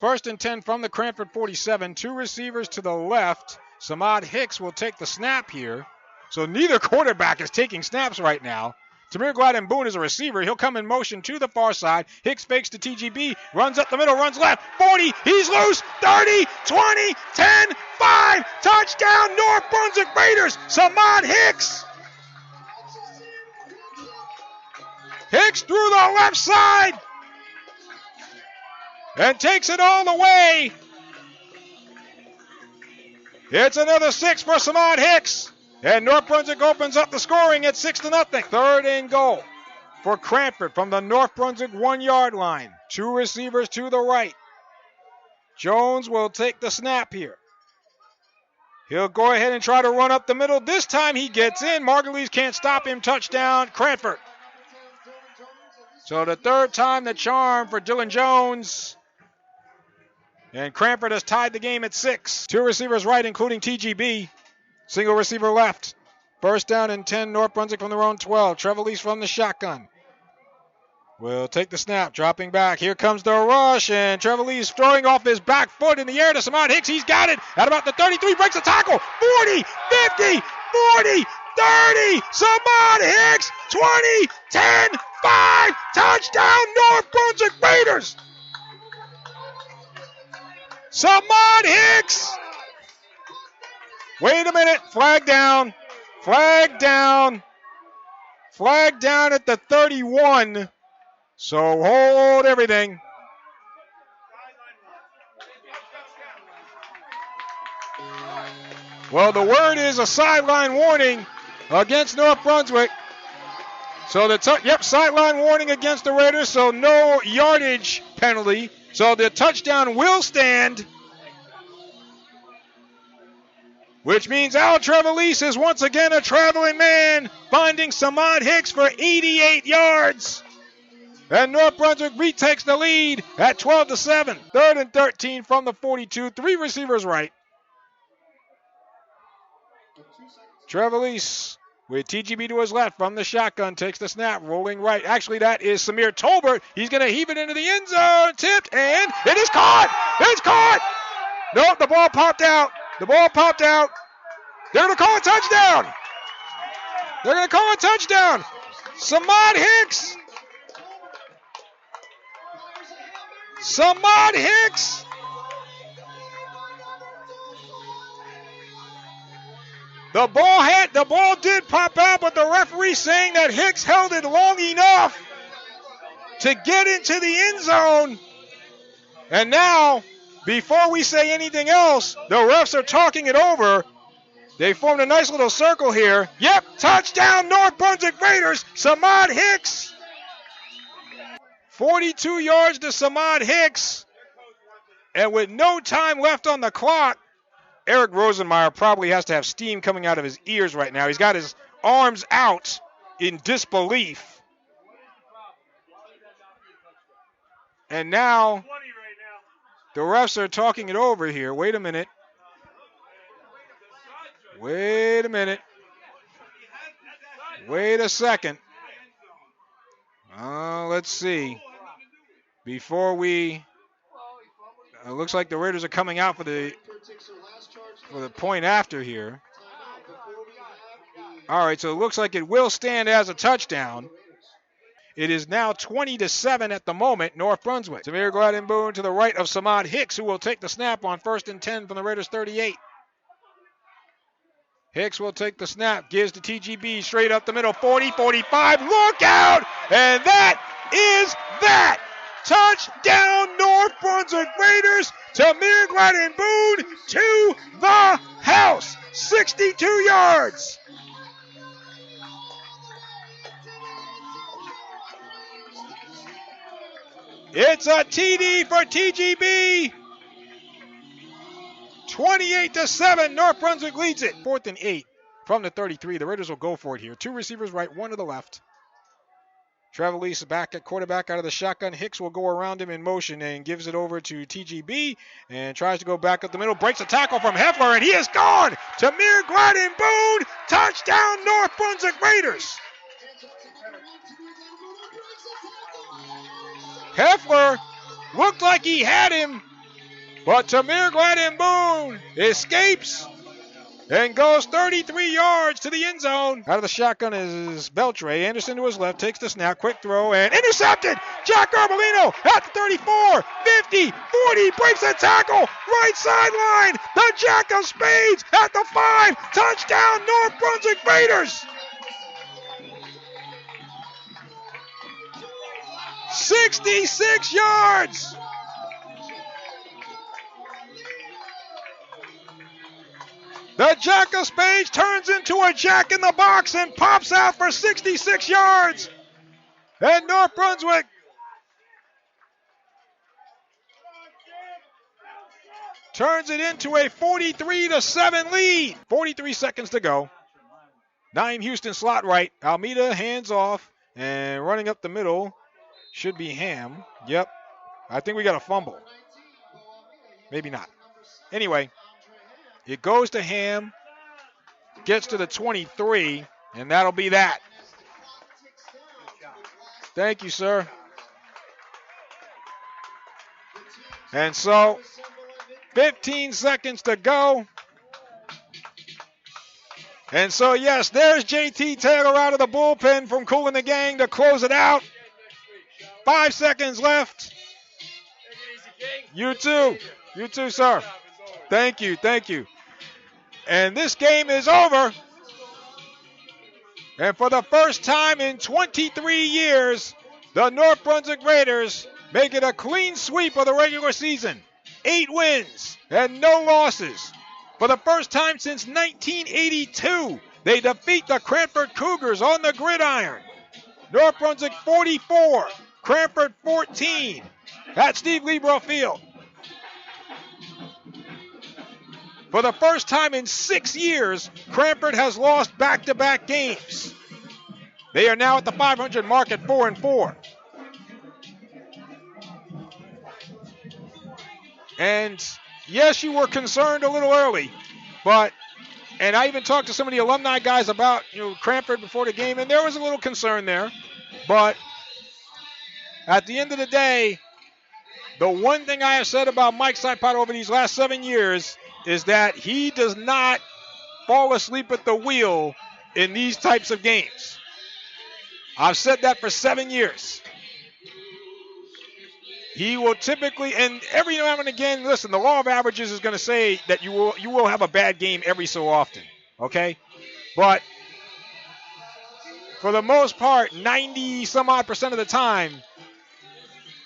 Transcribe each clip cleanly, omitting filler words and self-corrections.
First and 10 from the Cranford 47. Two receivers to the left. Samad Hicks will take the snap here. So neither quarterback is taking snaps right now. Tamir Gladden Boone is a receiver. He'll come in motion to the far side. Hicks fakes to TGB, runs up the middle, runs left. 40, he's loose. 30, 20, 10, 5. Touchdown, North Brunswick Raiders. Samad Hicks. Hicks through the left side and takes it all the way. It's another 6 for Samad Hicks. And North Brunswick opens up the scoring at 6-0. Third and goal for Cranford from the North Brunswick 1-yard line. Two receivers to the right. Jones will take the snap here. He'll go ahead and try to run up the middle. This time he gets in. Margulies can't stop him. Touchdown, Cranford. So the third time the charm for Dylan Jones. And Cranford has tied the game at 6. Two receivers right, including TGB. Single receiver left. First down and 10, North Brunswick from their own 12. Trevelise from the shotgun. Will take the snap, dropping back. Here comes the rush, and Trevelise throwing off his back foot in the air to Samad Hicks. He's got it at about the 33, breaks the tackle. 40, 50, 40, 30. Samad Hicks, 20, 10, 5. Touchdown, North Brunswick Raiders. Samad Hicks. Wait a minute. Flag down. Flag down. Flag down at the 31. So hold everything. Well, the word is a sideline warning against North Brunswick. So sideline warning against the Raiders, so no yardage penalty. So the touchdown will stand. Which means Al Trevelise is once again a traveling man, finding Samad Hicks for 88 yards. And North Brunswick retakes the lead at 12-7. Third and 13 from the 42. Three receivers right. Trevelise with TGB to his left from the shotgun takes the snap, rolling right. Actually, that is Samir Tolbert. He's going to heave it into the end zone. Tipped, and it is caught. It's caught. Nope, the ball popped out. The ball popped out. They're going to call a touchdown. They're going to call a touchdown. Samad Hicks. Samad Hicks. The ball did pop out, but the referee saying that Hicks held it long enough to get into the end zone. And now, before we say anything else, the refs are talking it over. They formed a nice little circle here. Yep, touchdown North Brunswick Raiders, Samad Hicks. 42 yards to Samad Hicks. And with no time left on the clock, Eric Rosenmeyer probably has to have steam coming out of his ears right now. He's got his arms out in disbelief. And now the refs are talking it over here. Wait a minute. Wait a minute. Wait a second. Let's see. Before we... It looks like the Raiders are coming out for the point after here. All right, so it looks like it will stand as a touchdown. It is now 20-7 at the moment, North Brunswick. Tamir Gladden Boone to the right of Samad Hicks, who will take the snap on 1st and 10 from the Raiders 38. Hicks will take the snap, gives to TGB straight up the middle, 40, 45, look out! And that is that! Touchdown, North Brunswick Raiders! Tamir Gladden Boone to the house! 62 yards! It's a TD for TGB! 28-7, North Brunswick leads it. 4th and 8 from the 33. The Raiders will go for it here. Two receivers right, one to the left. Trevelise back at quarterback out of the shotgun. Hicks will go around him in motion and gives it over to TGB and tries to go back up the middle. Breaks a tackle from Heffler, and he is gone. Tamir Gladden Boone, touchdown North Brunswick Raiders. Heffler looked like he had him But Tamir Gladden Boone escapes and goes 33 yards to the end zone. Out of the shotgun is Beltre. Anderson to his left, takes the snap, quick throw, and intercepted. Jack Arbolino at the 34, 50, 40, breaks a tackle, right sideline. The Jack of Spades at the 5, touchdown North Brunswick Raiders. 66 yards. The Jack of Spades turns into a Jack in the Box and pops out for 66 yards. And North Brunswick turns it into a 43-7 lead. 43 seconds to go. Naeem Houston slot right. Almeida hands off and running up the middle should be Ham. Yep. I think we got a fumble. Maybe not. Anyway. It goes to Ham, gets to the 23, and that'll be that. Thank you, sir. And so, 15 seconds to go. And so, yes, there's JT Taylor out of the bullpen from Cooling the Gang to close it out. 5 seconds left. You too. You too, sir. Thank you, thank you. And this game is over. And for the first time in 23 years, the North Brunswick Raiders make it a clean sweep of the regular season. 8 wins and no losses. For the first time since 1982, they defeat the Cranford Cougars on the gridiron. North Brunswick 44, Cranford 14 at Steve Lebro Field. For the first time in 6 years, Cranford has lost back-to-back games. They are now at the 500 mark at 4-4. And yes, you were concerned a little early, and I even talked to some of the alumni guys about Cranford before the game, and there was a little concern there. But at the end of the day, the one thing I have said about Mike Sipot over these last 7 years is that he does not fall asleep at the wheel in these types of games. I've said that for 7 years. He will typically, and every now and again, listen, the law of averages is going to say that you will have a bad game every so often, okay? But for the most part, 90-some-odd% of the time,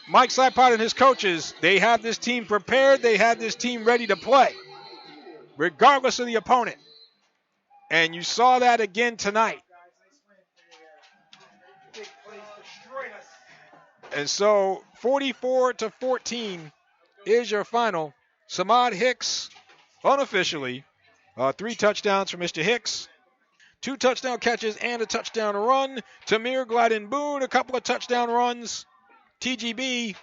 Mike Sipot and his coaches, they have this team prepared, they have this team ready to play, regardless of the opponent. And you saw that again tonight. And so 44-14 is your final. Samad Hicks, unofficially, 3 touchdowns for Mr. Hicks. 2 touchdown catches and a touchdown run. Tamir Gladden Boone, a couple of touchdown runs. TGB,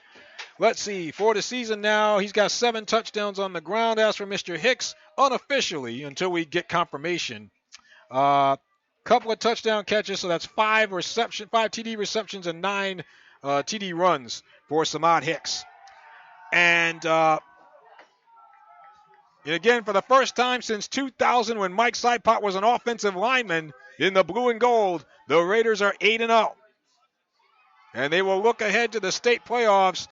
let's see, for the season now, he's got 7 touchdowns on the ground. As for Mr. Hicks, unofficially, until we get confirmation, couple of touchdown catches, so that's 5 TD receptions and 9 TD runs for Samad Hicks. And again, for the first time since 2000, when Mike Sipot was an offensive lineman in the blue and gold, the Raiders are 8-0. And they will look ahead to the state playoffs